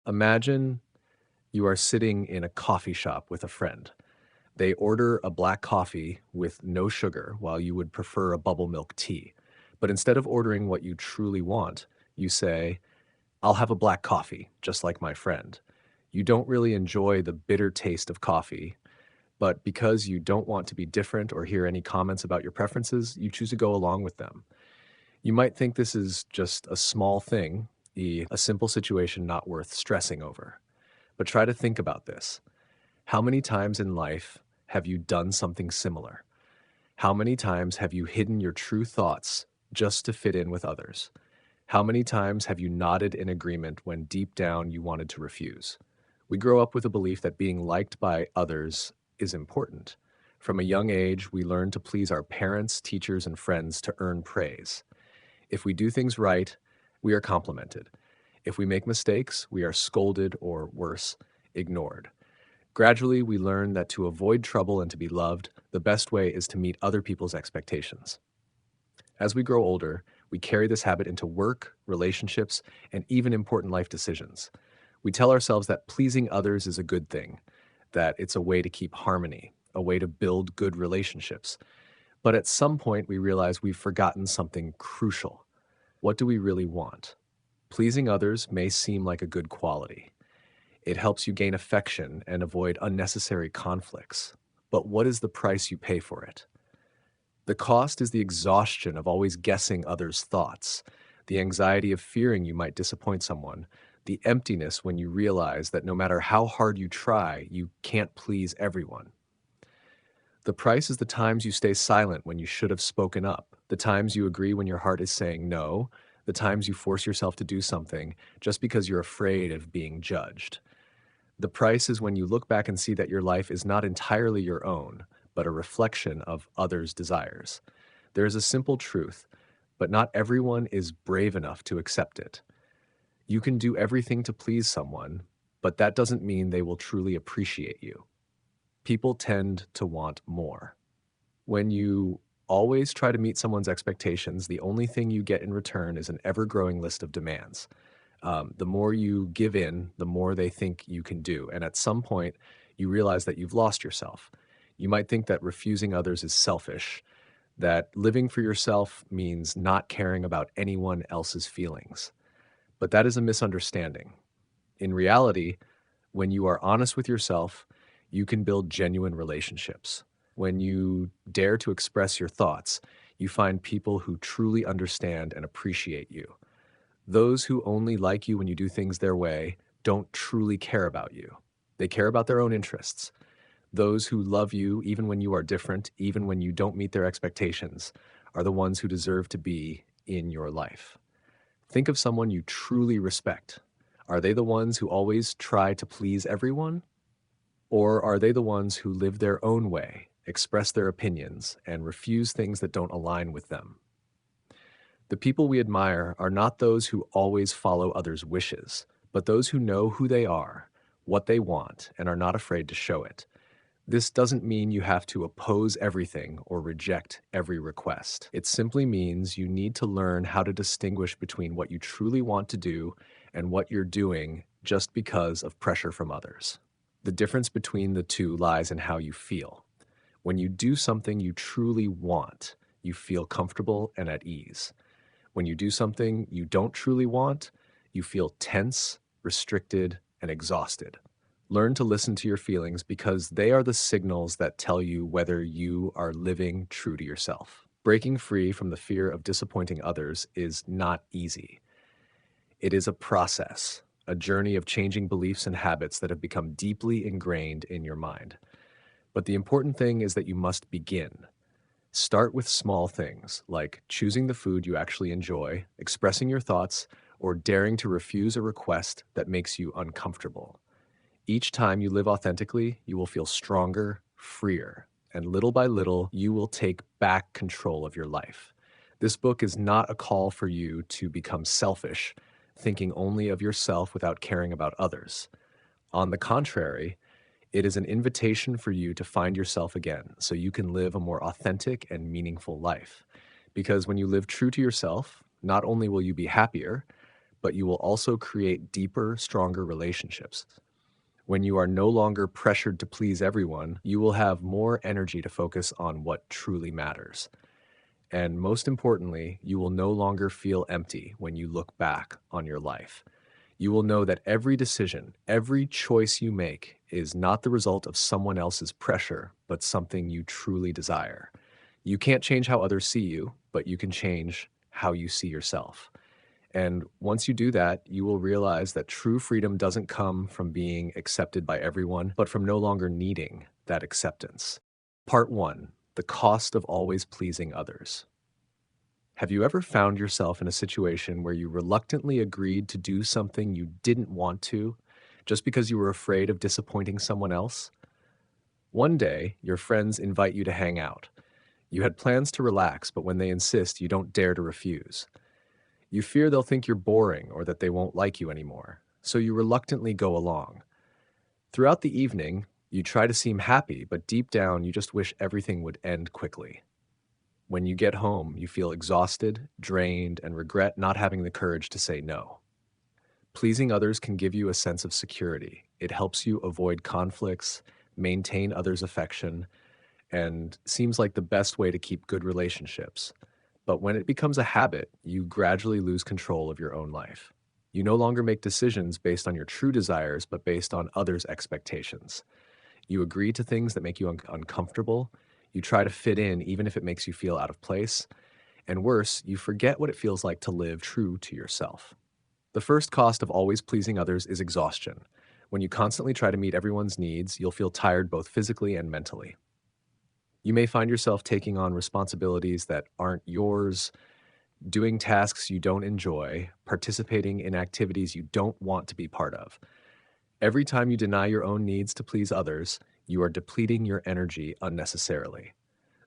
Imagine you are sitting in a coffee shop with a friend. They order a black coffee with no sugar while you would prefer a bubble milk tea. But instead of ordering what you truly want, you say, I'll have a black coffee, just like my friend. You don't really enjoy the bitter taste of coffee, but because you don't want to be different or hear any comments about your preferences, you choose to go along with them. You might think this is just a small thing, a simple situation not worth stressing over. But try to think about this. How many times in life have you done something similar? How many times have you hidden your true thoughts just to fit in with others? How many times have you nodded in agreement when deep down you wanted to refuse? We grow up with a belief that being liked by others is important. From a young age, we learn to please our parents, teachers, and friends to earn praise. If we do things right, we are complimented. If we make mistakes, we are scolded or worse, ignored. Gradually, we learn that to avoid trouble and to be loved, the best way is to meet other people's expectations. As we grow older, we carry this habit into work, relationships, and even important life decisions. We tell ourselves that pleasing others is a good thing, that it's a way to keep harmony, a way to build good relationships. But at some point, we realize we've forgotten something crucial. What do we really want? Pleasing others may seem like a good quality. It helps you gain affection and avoid unnecessary conflicts. But what is the price you pay for it? The cost is the exhaustion of always guessing others' thoughts, the anxiety of fearing you might disappoint someone, the emptiness when you realize that no matter how hard you try, you can't please everyone. The price is the times you stay silent when you should have spoken up, the times you agree when your heart is saying no, the times you force yourself to do something just because you're afraid of being judged. The price is when you look back and see that your life is not entirely your own, but a reflection of others' desires. There is a simple truth, but not everyone is brave enough to accept it. You can do everything to please someone, but that doesn't mean they will truly appreciate you. People tend to want more. When you always try to meet someone's expectations, the only thing you get in return is an ever-growing list of demands. The more you give in, the more they think you can do. And at some point, you realize that you've lost yourself. You might think that refusing others is selfish, that living for yourself means not caring about anyone else's feelings. But that is a misunderstanding. In reality, when you are honest with yourself, you can build genuine relationships. When you dare to express your thoughts, you find people who truly understand and appreciate you. Those who only like you when you do things their way don't truly care about you. They care about their own interests. Those who love you even when you are different, even when you don't meet their expectations, are the ones who deserve to be in your life. Think of someone you truly respect. Are they the ones who always try to please everyone? Or are they the ones who live their own way, express their opinions, and refuse things that don't align with them? The people we admire are not those who always follow others' wishes, but those who know who they are, what they want, and are not afraid to show it. This doesn't mean you have to oppose everything or reject every request. It simply means you need to learn how to distinguish between what you truly want to do and what you're doing just because of pressure from others. The difference between the two lies in how you feel. When you do something you truly want, you feel comfortable and at ease. When you do something you don't truly want, you feel tense, restricted, and exhausted. Learn to listen to your feelings because they are the signals that tell you whether you are living true to yourself. Breaking free from the fear of disappointing others is not easy. It is a process, a journey of changing beliefs and habits that have become deeply ingrained in your mind. But the important thing is that you must begin. Start with small things like choosing the food you actually enjoy, expressing your thoughts, or daring to refuse a request that makes you uncomfortable. Each time you live authentically, you will feel stronger, freer, and little by little, you will take back control of your life. This book is not a call for you to become selfish, thinking only of yourself without caring about others. On the contrary, it is an invitation for you to find yourself again so you can live a more authentic and meaningful life. Because when you live true to yourself, not only will you be happier, but you will also create deeper, stronger relationships. When you are no longer pressured to please everyone, you will have more energy to focus on what truly matters. And most importantly, you will no longer feel empty when you look back on your life. You will know that every decision, every choice you make is not the result of someone else's pressure, but something you truly desire. You can't change how others see you, but you can change how you see yourself. And once you do that, you will realize that true freedom doesn't come from being accepted by everyone, but from no longer needing that acceptance. Part one, the cost of always pleasing others. Have you ever found yourself in a situation where you reluctantly agreed to do something you didn't want to, just because you were afraid of disappointing someone else? One day, your friends invite you to hang out. You had plans to relax, but when they insist, you don't dare to refuse. You fear they'll think you're boring or that they won't like you anymore, so you reluctantly go along. Throughout the evening, you try to seem happy, but deep down, you just wish everything would end quickly. When you get home, you feel exhausted, drained, and regret not having the courage to say no. Pleasing others can give you a sense of security. It helps you avoid conflicts, maintain others' affection, and seems like the best way to keep good relationships. But when it becomes a habit, you gradually lose control of your own life. You no longer make decisions based on your true desires, but based on others' expectations. You agree to things that make you uncomfortable. You try to fit in even if it makes you feel out of place. And worse, you forget what it feels like to live true to yourself. The first cost of always pleasing others is exhaustion. When you constantly try to meet everyone's needs, you'll feel tired both physically and mentally. You may find yourself taking on responsibilities that aren't yours, doing tasks you don't enjoy, participating in activities you don't want to be part of. Every time you deny your own needs to please others, you are depleting your energy unnecessarily.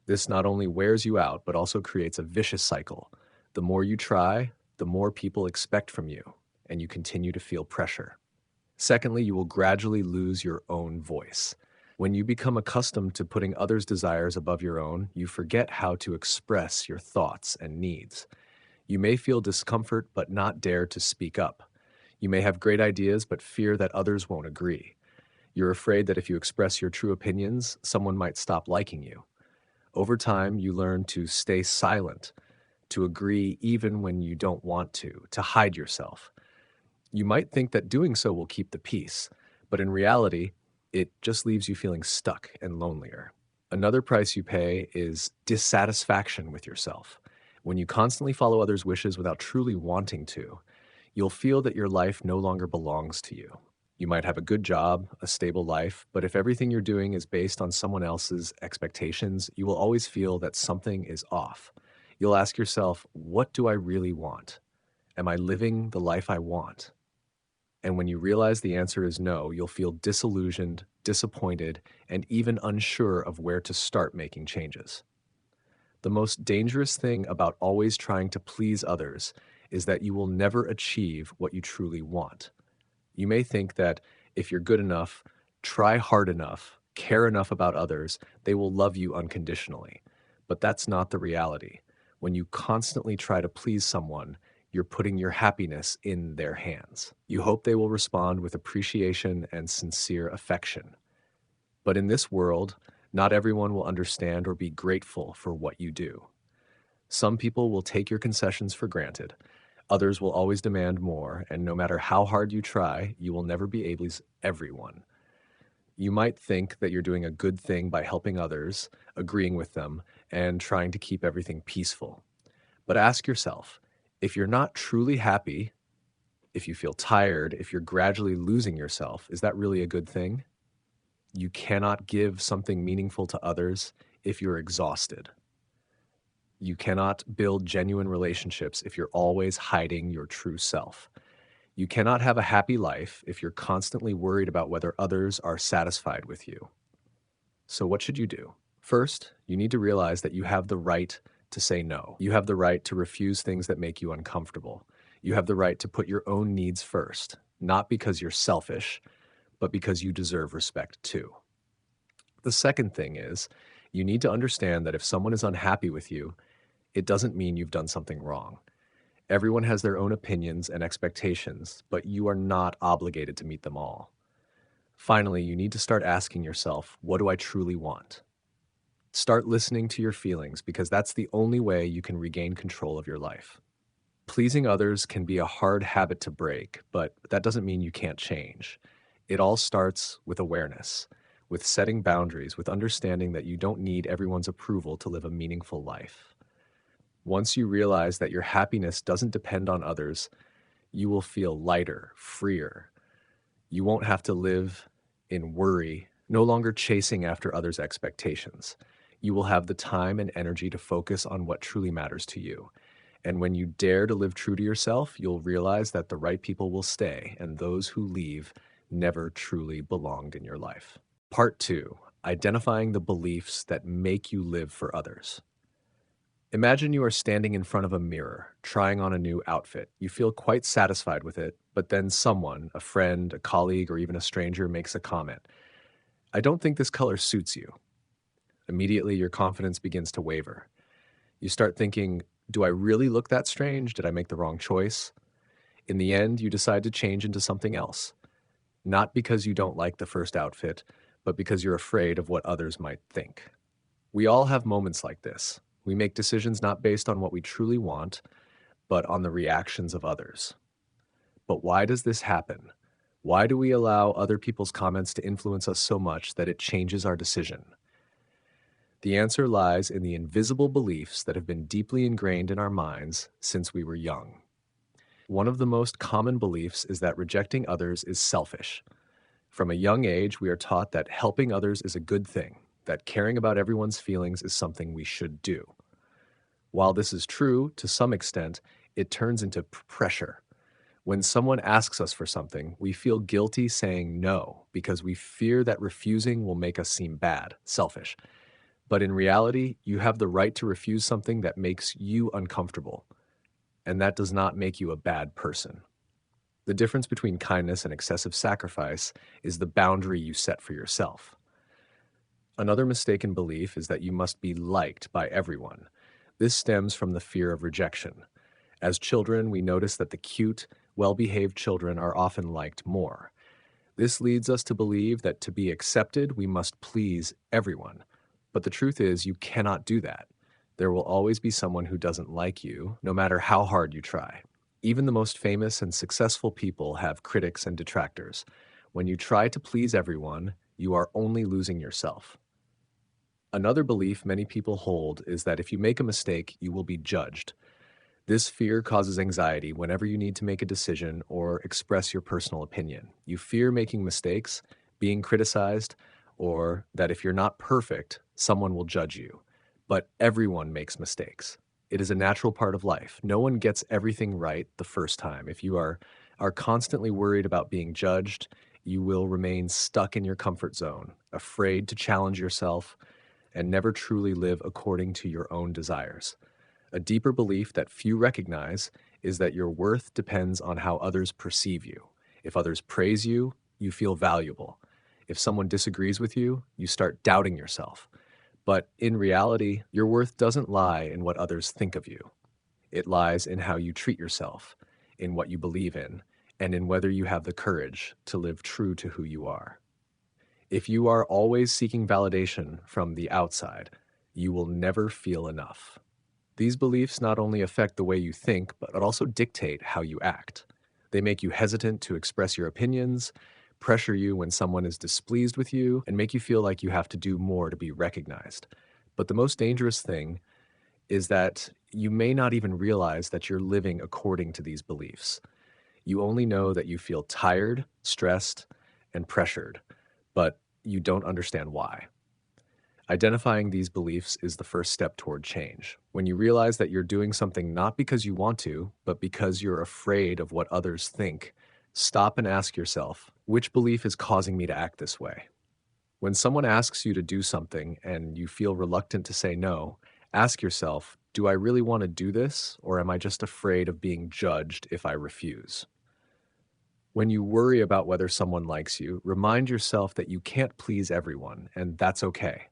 This not only wears you out, but also creates a vicious cycle. The more you try, the more people expect from you, and you continue to feel pressure. Secondly, you will gradually lose your own voice. When you become accustomed to putting others' desires above your own, you forget how to express your thoughts and needs. You may feel discomfort but not dare to speak up. You may have great ideas but fear that others won't agree. You're afraid that if you express your true opinions, someone might stop liking you. Over time, you learn to stay silent, to agree even when you don't want to hide yourself. You might think that doing so will keep the peace, but in reality, it just leaves you feeling stuck and lonelier. Another price you pay is dissatisfaction with yourself. When you constantly follow others' wishes without truly wanting to, you'll feel that your life no longer belongs to you. You might have a good job, a stable life, but if everything you're doing is based on someone else's expectations, you will always feel that something is off. You'll ask yourself, what do I really want? Am I living the life I want? And when you realize the answer is no, you'll feel disillusioned, disappointed, and even unsure of where to start making changes. The most dangerous thing about always trying to please others is that you will never achieve what you truly want. You may think that if you're good enough, try hard enough, care enough about others, they will love you unconditionally. But that's not the reality. When you constantly try to please someone, you're putting your happiness in their hands. You hope they will respond with appreciation and sincere affection. But in this world, not everyone will understand or be grateful for what you do. Some people will take your concessions for granted. Others will always demand more, and no matter how hard you try, you will never be able to please everyone. You might think that you're doing a good thing by helping others, agreeing with them, and trying to keep everything peaceful. But ask yourself, if you're not truly happy, if you feel tired, if you're gradually losing yourself, is that really a good thing? You cannot give something meaningful to others if you're exhausted. You cannot build genuine relationships if you're always hiding your true self. You cannot have a happy life if you're constantly worried about whether others are satisfied with you. So what should you do? First, you need to realize that you have the right to say no. You have the right to refuse things that make you uncomfortable. You have the right to put your own needs first, not because you're selfish, but because you deserve respect too. The second thing is, you need to understand that if someone is unhappy with you, it doesn't mean you've done something wrong. Everyone has their own opinions and expectations, but you are not obligated to meet them all. Finally, you need to start asking yourself, what do I truly want? Start listening to your feelings because that's the only way you can regain control of your life. Pleasing others can be a hard habit to break, but that doesn't mean you can't change. It all starts with awareness, with setting boundaries, with understanding that you don't need everyone's approval to live a meaningful life. Once you realize that your happiness doesn't depend on others, you will feel lighter, freer. You won't have to live in worry, no longer chasing after others' expectations. You will have the time and energy to focus on what truly matters to you. And when you dare to live true to yourself, you'll realize that the right people will stay, and those who leave never truly belonged in your life. Part 2: Identifying the beliefs that make you live for others. Imagine you are standing in front of a mirror, trying on a new outfit. You feel quite satisfied with it, but then someone, a friend, a colleague, or even a stranger, makes a comment. "I don't think this color suits you." Immediately, your confidence begins to waver. You start thinking, do I really look that strange? Did I make the wrong choice? In the end, you decide to change into something else. Not because you don't like the first outfit, but because you're afraid of what others might think. We all have moments like this. We make decisions not based on what we truly want, but on the reactions of others. But why does this happen? Why do we allow other people's comments to influence us so much that it changes our decision? The answer lies in the invisible beliefs that have been deeply ingrained in our minds since we were young. One of the most common beliefs is that rejecting others is selfish. From a young age, we are taught that helping others is a good thing, that caring about everyone's feelings is something we should do. While this is true, to some extent, it turns into pressure. When someone asks us for something, we feel guilty saying no because we fear that refusing will make us seem bad, selfish. But in reality, you have the right to refuse something that makes you uncomfortable, and that does not make you a bad person. The difference between kindness and excessive sacrifice is the boundary you set for yourself. Another mistaken belief is that you must be liked by everyone. This stems from the fear of rejection. As children, we notice that the cute, well-behaved children are often liked more. This leads us to believe that to be accepted, we must please everyone. But the truth is, you cannot do that. There will always be someone who doesn't like you, no matter how hard you try. Even the most famous and successful people have critics and detractors. When you try to please everyone, you are only losing yourself. Another belief many people hold is that if you make a mistake, you will be judged. This fear causes anxiety whenever you need to make a decision or express your personal opinion. You fear making mistakes, being criticized, or that if you're not perfect, someone will judge you. But everyone makes mistakes. It is a natural part of life. No one gets everything right the first time. If you are constantly worried about being judged, you will remain stuck in your comfort zone, afraid to challenge yourself, and never truly live according to your own desires. A deeper belief that few recognize is that your worth depends on how others perceive you. If others praise you, you feel valuable. If someone disagrees with you, you start doubting yourself. But in reality, your worth doesn't lie in what others think of you. It lies in how you treat yourself, in what you believe in, and in whether you have the courage to live true to who you are. If you are always seeking validation from the outside, you will never feel enough. These beliefs not only affect the way you think, but also dictate how you act. They make you hesitant to express your opinions, pressure you when someone is displeased with you, and make you feel like you have to do more to be recognized. But the most dangerous thing is that you may not even realize that you're living according to these beliefs. You only know that you feel tired, stressed, and pressured, but you don't understand why. Identifying these beliefs is the first step toward change. When you realize that you're doing something not because you want to, but because you're afraid of what others think, stop and ask yourself, which belief is causing me to act this way? When someone asks you to do something and you feel reluctant to say no, ask yourself, do I really want to do this, or am I just afraid of being judged if I refuse? When you worry about whether someone likes you, remind yourself that you can't please everyone, and that's okay.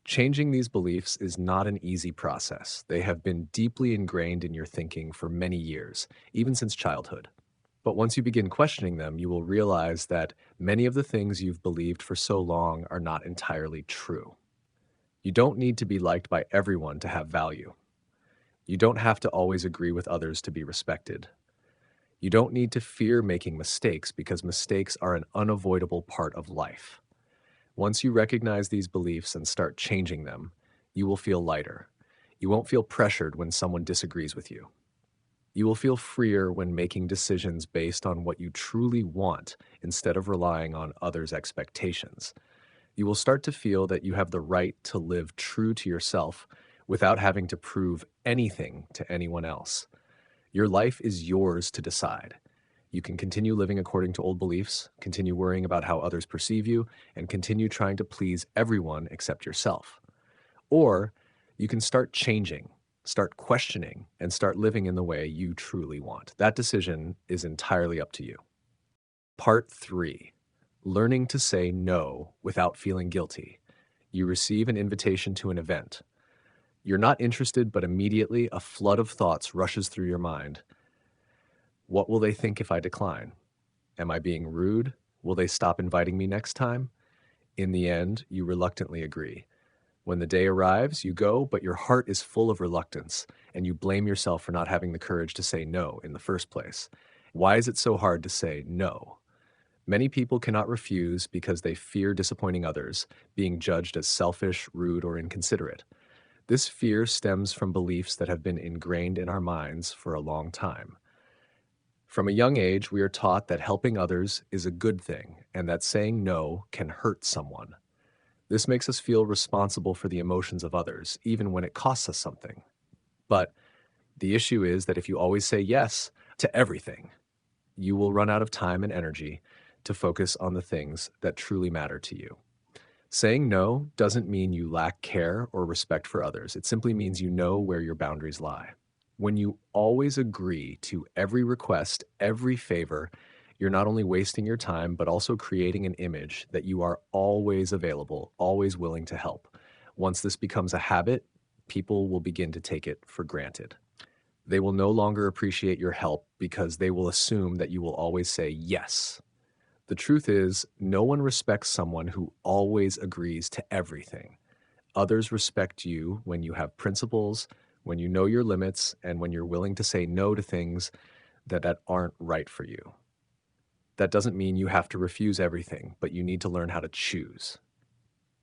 Changing these beliefs is not an easy process. They have been deeply ingrained in your thinking for many years, even since childhood. But once you begin questioning them, you will realize that many of the things you've believed for so long are not entirely true. You don't need to be liked by everyone to have value. You don't have to always agree with others to be respected. You don't need to fear making mistakes because mistakes are an unavoidable part of life. Once you recognize these beliefs and start changing them, you will feel lighter. You won't feel pressured when someone disagrees with you. You will feel freer when making decisions based on what you truly want instead of relying on others' expectations. You will start to feel that you have the right to live true to yourself without having to prove anything to anyone else. Your life is yours to decide. You can continue living according to old beliefs, continue worrying about how others perceive you, and continue trying to please everyone except yourself. Or you can start changing, start questioning, and start living in the way you truly want. That decision is entirely up to you. Part 3. Learning to say no without feeling guilty. You receive an invitation to an event. You're not interested, but immediately a flood of thoughts rushes through your mind. What will they think if I decline? Am I being rude? Will they stop inviting me next time? In the end, you reluctantly agree. When the day arrives, you go, but your heart is full of reluctance, and you blame yourself for not having the courage to say no in the first place. Why is it so hard to say no? Many people cannot refuse because they fear disappointing others, being judged as selfish, rude, or inconsiderate. This fear stems from beliefs that have been ingrained in our minds for a long time. From a young age, we are taught that helping others is a good thing and that saying no can hurt someone. This makes us feel responsible for the emotions of others, even when it costs us something. But the issue is that if you always say yes to everything, you will run out of time and energy to focus on the things that truly matter to you. Saying no doesn't mean you lack care or respect for others. It simply means you know where your boundaries lie. When you always agree to every request, every favor, you're not only wasting your time, but also creating an image that you are always available, always willing to help. Once this becomes a habit, people will begin to take it for granted. They will no longer appreciate your help because they will assume that you will always say yes. The truth is, no one respects someone who always agrees to everything. Others respect you when you have principles, when you know your limits, and when you're willing to say no to things that aren't right for you. That doesn't mean you have to refuse everything, but you need to learn how to choose.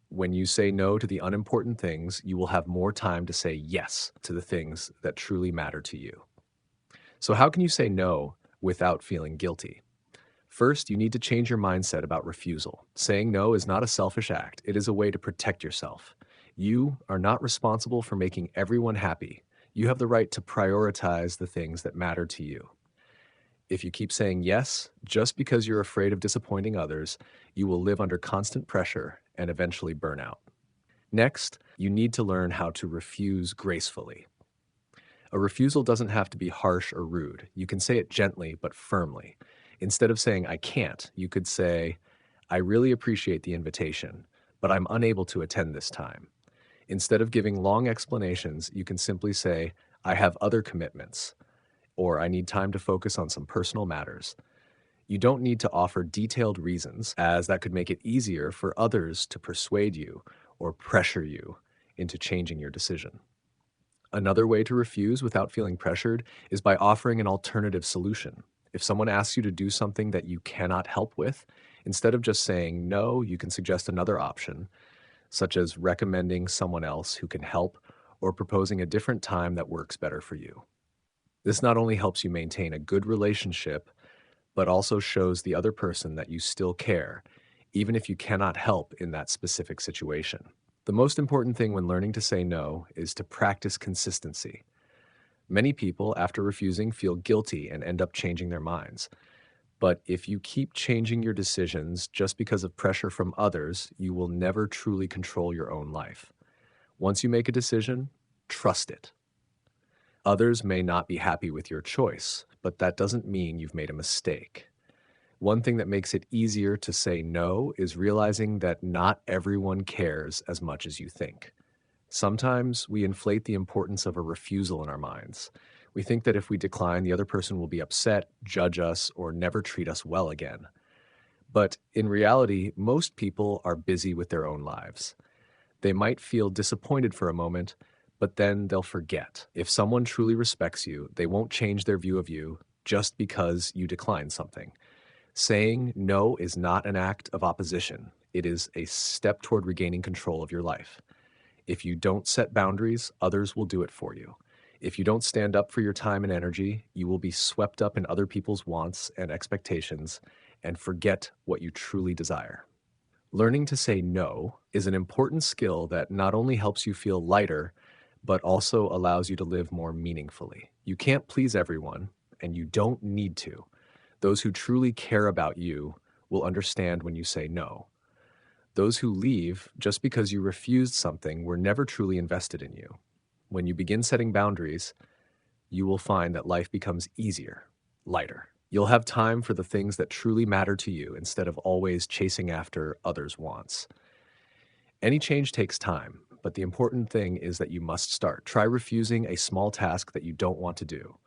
When you say no to the unimportant things, you will have more time to say yes to the things that truly matter to you. So how can you say no without feeling guilty? First, you need to change your mindset about refusal. Saying no is not a selfish act. It is a way to protect yourself. You are not responsible for making everyone happy. You have the right to prioritize the things that matter to you. If you keep saying yes, just because you're afraid of disappointing others, you will live under constant pressure and eventually burn out. Next, you need to learn how to refuse gracefully. A refusal doesn't have to be harsh or rude. You can say it gently but firmly. Instead of saying, I can't, you could say, I really appreciate the invitation, but I'm unable to attend this time. Instead of giving long explanations, you can simply say, I have other commitments, or I need time to focus on some personal matters. You don't need to offer detailed reasons, as that could make it easier for others to persuade you or pressure you into changing your decision. Another way to refuse without feeling pressured is by offering an alternative solution. If someone asks you to do something that you cannot help with, instead of just saying no, you can suggest another option, such as recommending someone else who can help or proposing a different time that works better for you. This not only helps you maintain a good relationship, but also shows the other person that you still care, even if you cannot help in that specific situation. The most important thing when learning to say no is to practice consistency. Many people, after refusing, feel guilty and end up changing their minds. But if you keep changing your decisions just because of pressure from others, you will never truly control your own life. Once you make a decision, trust it. Others may not be happy with your choice, but that doesn't mean you've made a mistake. One thing that makes it easier to say no is realizing that not everyone cares as much as you think. Sometimes we inflate the importance of a refusal in our minds. We think that if we decline, the other person will be upset, judge us, or never treat us well again. But in reality, most people are busy with their own lives. They might feel disappointed for a moment, but then they'll forget. If someone truly respects you, they won't change their view of you just because you decline something. Saying no is not an act of opposition. It is a step toward regaining control of your life. If you don't set boundaries, others will do it for you. If you don't stand up for your time and energy, you will be swept up in other people's wants and expectations and forget what you truly desire. Learning to say no is an important skill that not only helps you feel lighter, but also allows you to live more meaningfully. You can't please everyone, and you don't need to. Those who truly care about you will understand when you say no. Those who leave just because you refused something were never truly invested in you. When you begin setting boundaries, you will find that life becomes easier, lighter. You'll have time for the things that truly matter to you instead of always chasing after others' wants. Any change takes time, but the important thing is that you must start. Try refusing a small task that you don't want to do.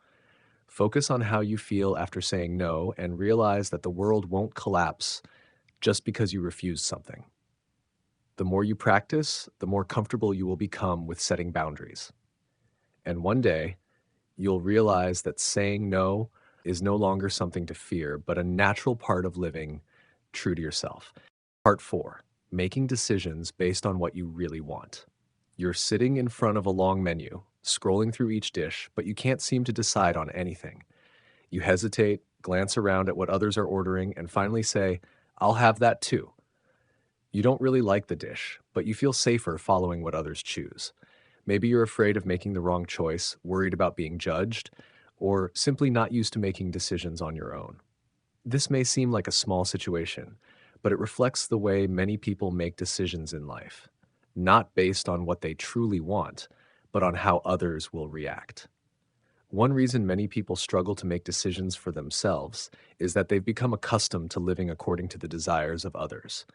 Focus on how you feel after saying no and realize that the world won't collapse just because you refused something. The more you practice, the more comfortable you will become with setting boundaries. And one day, you'll realize that saying no is no longer something to fear, but a natural part of living true to yourself. Part 4, making decisions based on what you really want. You're sitting in front of a long menu, scrolling through each dish, but you can't seem to decide on anything. You hesitate, glance around at what others are ordering, and finally say, "I'll have that too." You don't really like the dish, but you feel safer following what others choose. Maybe you're afraid of making the wrong choice, worried about being judged, or simply not used to making decisions on your own. This may seem like a small situation, but it reflects the way many people make decisions in life, not based on what they truly want, but on how others will react. One reason many people struggle to make decisions for themselves is that they've become accustomed to living according to the desires of others.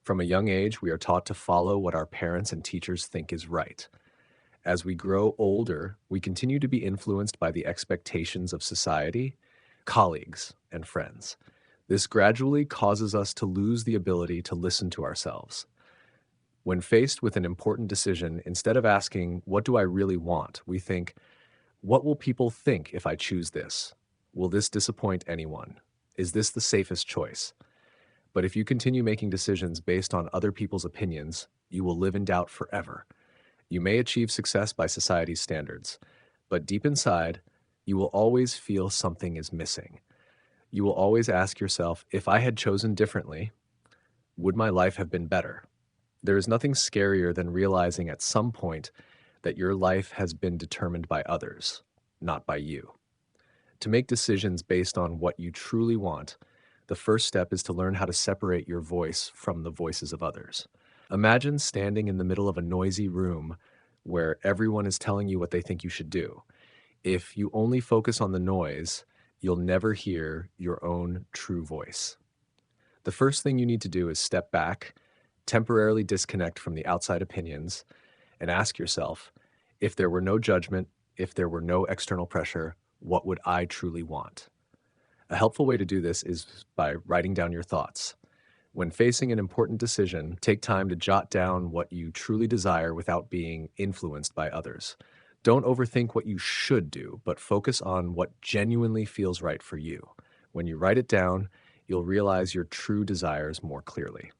From a young age, we are taught to follow what our parents and teachers think is right. As we grow older, we continue to be influenced by the expectations of society, colleagues, and friends. This gradually causes us to lose the ability to listen to ourselves. When faced with an important decision, instead of asking, "What do I really want?" we think, "What will people think if I choose this? Will this disappoint anyone? Is this the safest choice?" But if you continue making decisions based on other people's opinions, you will live in doubt forever. You may achieve success by society's standards, but deep inside, you will always feel something is missing. You will always ask yourself, if I had chosen differently, would my life have been better? There is nothing scarier than realizing at some point that your life has been determined by others, not by you. To make decisions based on what you truly want, the first step is to learn how to separate your voice from the voices of others. Imagine standing in the middle of a noisy room where everyone is telling you what they think you should do. If you only focus on the noise, you'll never hear your own true voice. The first thing you need to do is step back, temporarily disconnect from the outside opinions, and ask yourself, if there were no judgment, if there were no external pressure, what would I truly want? A helpful way to do this is by writing down your thoughts. When facing an important decision, take time to jot down what you truly desire without being influenced by others. Don't overthink what you should do, but focus on what genuinely feels right for you. When you write it down, you'll realize your true desires more clearly.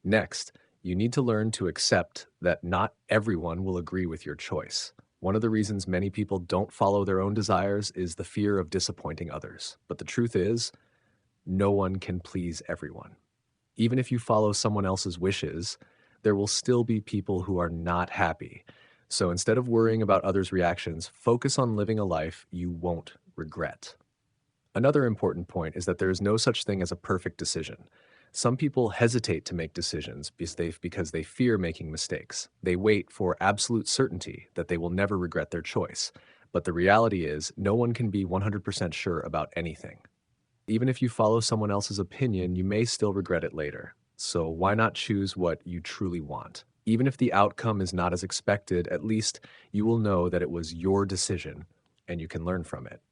Next, you need to learn to accept that not everyone will agree with your choice. One of the reasons many people don't follow their own desires is the fear of disappointing others. But the truth is, no one can please everyone. Even if you follow someone else's wishes, there will still be people who are not happy. So instead of worrying about others' reactions, focus on living a life you won't regret. Another important point is that there is no such thing as a perfect decision. Some people hesitate to make decisions because they fear making mistakes. They wait for absolute certainty that they will never regret their choice. But the reality is, no one can be 100% sure about anything. Even if you follow someone else's opinion, you may still regret it later. So why not choose what you truly want? Even if the outcome is not as expected, at least you will know that it was your decision and you can learn from it.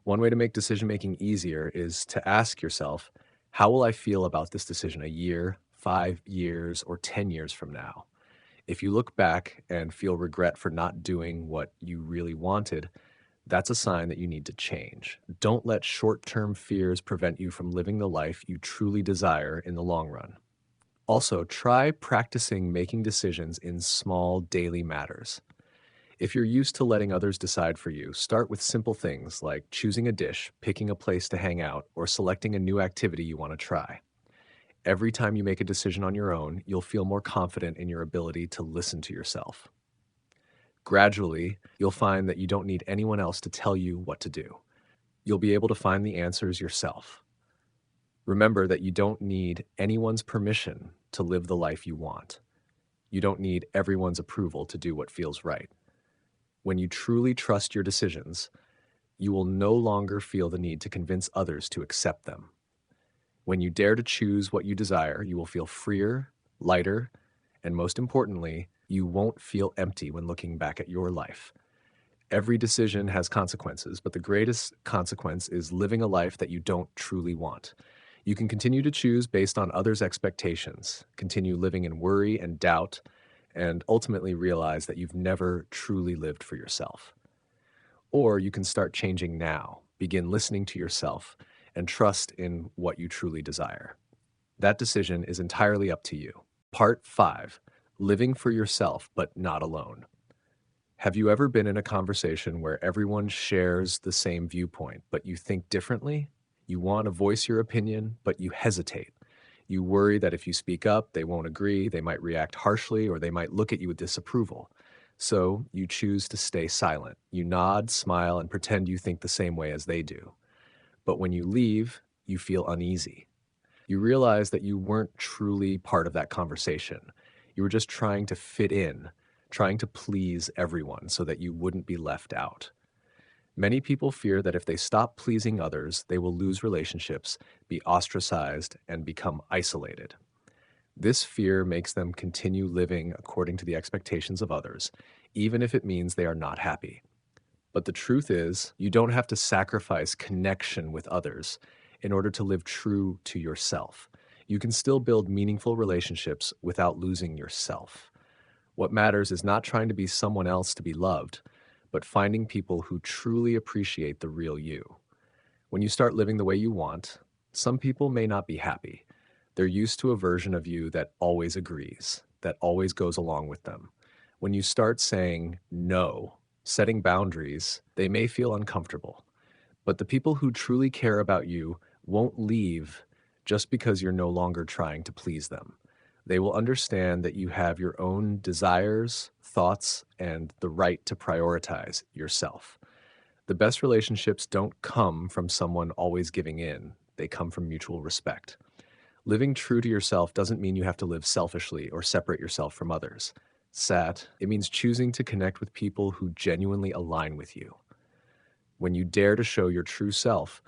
One way to make decision making easier is to ask yourself, how will I feel about this decision a year, 5 years, or 10 years from now? If you look back and feel regret for not doing what you really wanted, that's a sign that you need to change. Don't let short term fears prevent you from living the life you truly desire in the long run. Also, try practicing making decisions in small daily matters. If you're used to letting others decide for you, start with simple things like choosing a dish, picking a place to hang out, or selecting a new activity you want to try. Every time you make a decision on your own, you'll feel more confident in your ability to listen to yourself. Gradually, you'll find that you don't need anyone else to tell you what to do. You'll be able to find the answers yourself. Remember that you don't need anyone's permission to live the life you want. You don't need everyone's approval to do what feels right. When you truly trust your decisions, you will no longer feel the need to convince others to accept them. When you dare to choose what you desire, you will feel freer, lighter, and most importantly, you won't feel empty when looking back at your life. Every decision has consequences, but the greatest consequence is living a life that you don't truly want. You can continue to choose based on others' expectations, continue living in worry and doubt, and ultimately realize that you've never truly lived for yourself. Or you can start changing now, begin listening to yourself, and trust in what you truly desire. That decision is entirely up to you. Part 5. Living for yourself, but not alone. Have you ever been in a conversation where everyone shares the same viewpoint, but you think differently? You want to voice your opinion, but you hesitate. You worry that if you speak up, they won't agree, they might react harshly, or they might look at you with disapproval. So you choose to stay silent. You nod, smile, and pretend you think the same way as they do. But when you leave, you feel uneasy. You realize that you weren't truly part of that conversation. You were just trying to fit in, trying to please everyone so that you wouldn't be left out. Many people fear that if they stop pleasing others, they will lose relationships, be ostracized, and become isolated. This fear makes them continue living according to the expectations of others, even if it means they are not happy. But the truth is, you don't have to sacrifice connection with others in order to live true to yourself. You can still build meaningful relationships without losing yourself. What matters is not trying to be someone else to be loved, but finding people who truly appreciate the real you. When you start living the way you want, some people may not be happy. They're used to a version of you that always agrees, that always goes along with them. When you start saying no, setting boundaries, they may feel uncomfortable. But the people who truly care about you won't leave just because you're no longer trying to please them. They will understand that you have your own desires, thoughts, and the right to prioritize yourself. The best relationships don't come from someone always giving in, they come from mutual respect. Living true to yourself doesn't mean you have to live selfishly or separate yourself from others. It means choosing to connect with people who genuinely align with you. When you dare to show your true self,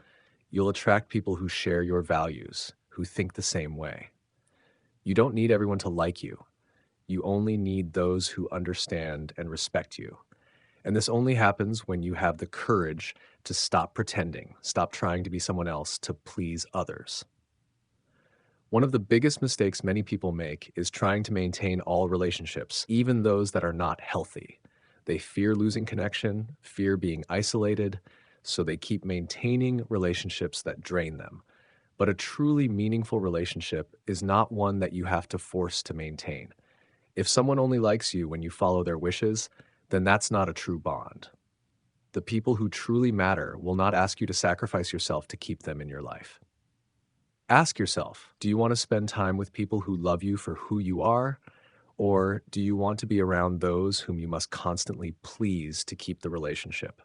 you'll attract people who share your values, who think the same way. You don't need everyone to like you. You only need those who understand and respect you. And this only happens when you have the courage to stop pretending, stop trying to be someone else to please others. One of the biggest mistakes many people make is trying to maintain all relationships, even those that are not healthy. They fear losing connection, fear being isolated, so they keep maintaining relationships that drain them. But a truly meaningful relationship is not one that you have to force to maintain. If someone only likes you when you follow their wishes, then that's not a true bond. The people who truly matter will not ask you to sacrifice yourself to keep them in your life. Ask yourself, do you want to spend time with people who love you for who you are? Or do you want to be around those whom you must constantly please to keep the relationship?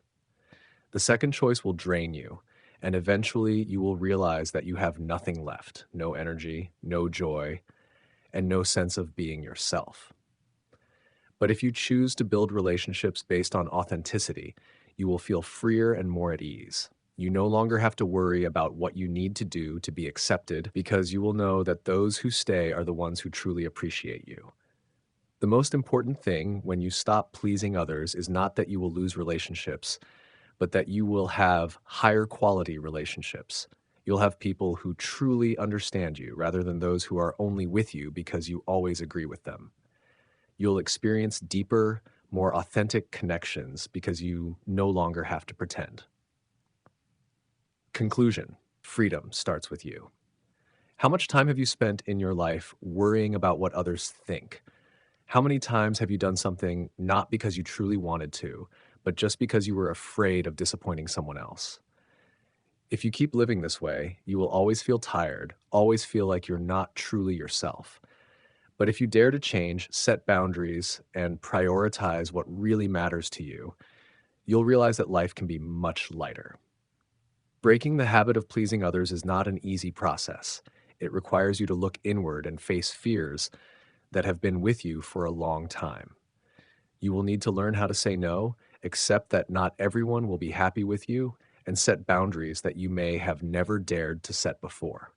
The second choice will drain you, and eventually you will realize that you have nothing left, no energy, no joy, and no sense of being yourself. But if you choose to build relationships based on authenticity, you will feel freer and more at ease. You no longer have to worry about what you need to do to be accepted because you will know that those who stay are the ones who truly appreciate you. The most important thing when you stop pleasing others is not that you will lose relationships, but that you will have higher quality relationships. You'll have people who truly understand you rather than those who are only with you because you always agree with them. You'll experience deeper, more authentic connections because you no longer have to pretend. Conclusion: freedom starts with you. How much time have you spent in your life worrying about what others think? How many times have you done something not because you truly wanted to, but just because you were afraid of disappointing someone else? If you keep living this way, you will always feel tired, always feel like you're not truly yourself. But if you dare to change, set boundaries, and prioritize what really matters to you, you'll realize that life can be much lighter. Breaking the habit of pleasing others is not an easy process. It requires you to look inward and face fears that have been with you for a long time. You will need to learn how to say no, accept that not everyone will be happy with you, and set boundaries that you may have never dared to set before.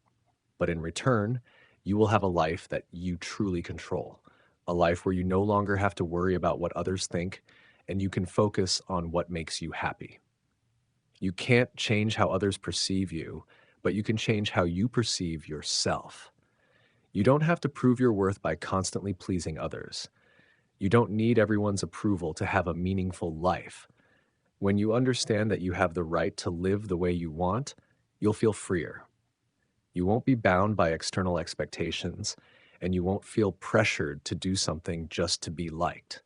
But in return, you will have a life that you truly control, a life where you no longer have to worry about what others think, and you can focus on what makes you happy. You can't change how others perceive you, but you can change how you perceive yourself. You don't have to prove your worth by constantly pleasing others. You don't need everyone's approval to have a meaningful life. When you understand that you have the right to live the way you want, you'll feel freer. You won't be bound by external expectations, and you won't feel pressured to do something just to be liked.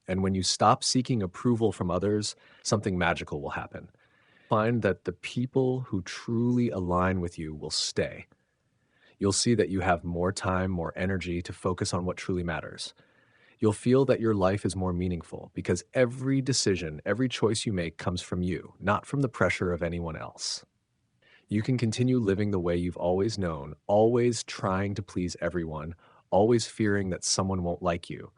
And when you stop seeking approval from others, something magical will happen. Find that the people who truly align with you will stay. You'll see that you have more time, more energy to focus on what truly matters. You'll feel that your life is more meaningful because every decision, every choice you make comes from you, not from the pressure of anyone else. You can continue living the way you've always known, always trying to please everyone, always fearing that someone won't like you.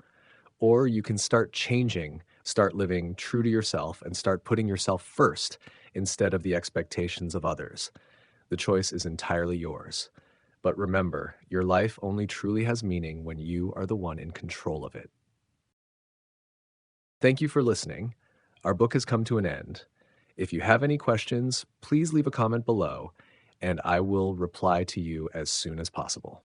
Or you can start changing, start living true to yourself, and start putting yourself first instead of the expectations of others. The choice is entirely yours. But remember, your life only truly has meaning when you are the one in control of it. Thank you for listening. Our book has come to an end. If you have any questions, please leave a comment below, and I will reply to you as soon as possible.